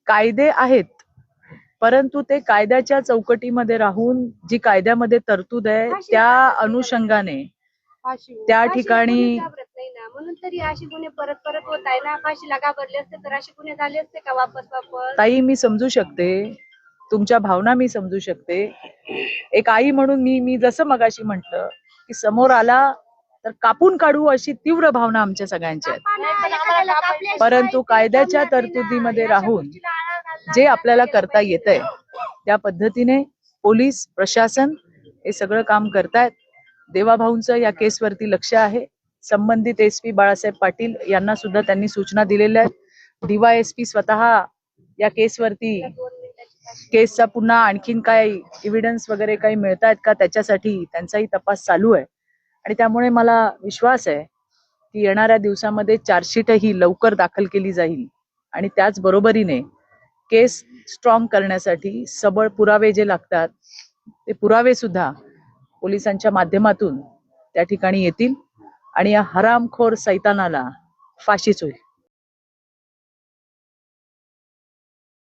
कायदे आहेत, परंतु ते कायद्याच्या चौकटीमध्ये राहून जी कायद्यामध्ये तरतूद आहे त्या अनुषंगाने त्या ठिकाणी म्हणून तरी अशी गुन्हे परत परत होत आहे ना. फाशीला घाबरले असते तर अशी गुन्हे झाले असते का वापस? ताई, मी समजू शकते तुमच्या भावना, मी समजू शकते. एक आई म्हणून मी जसं मगाशी म्हटलं की समोर आला तर कापून काढू अशी तीव्र भावना आमच्या सगळ्यांच्या आहेत. परंतु कायद्याच्या तरतुदीमध्ये राहून जे आपल्याला करता येतंय त्या पद्धतीने पोलीस प्रशासन हे सगळं काम करतायत. देवाभाऊंचं या केसवरती लक्ष आहे. संबंधित SP बाळासाहेब पाटील यांना सुद्धा त्यांनी सूचना दिलेल्या आहेत. DYSP स्वतः या केसवरती केसचा पुन्हा आणखीन काय एव्हिडन्स वगैरे काही मिळतायत का त्याच्यासाठी त्यांचाही तपास चालू आहे. आणि त्यामुळे मला विश्वास आहे की येणाऱ्या दिवसामध्ये चार्जशीट ही लवकर दाखल केली जाईल. आणि त्याच बरोबरीने केस स्ट्रॉंग करण्यासाठी सबळ पुरावे जे लागतात ते पुरावे सुद्धा पोलिसांच्या माध्यमातून त्या ठिकाणी येतील आणि या हरामखोर सैतानाला फाशीच होईल.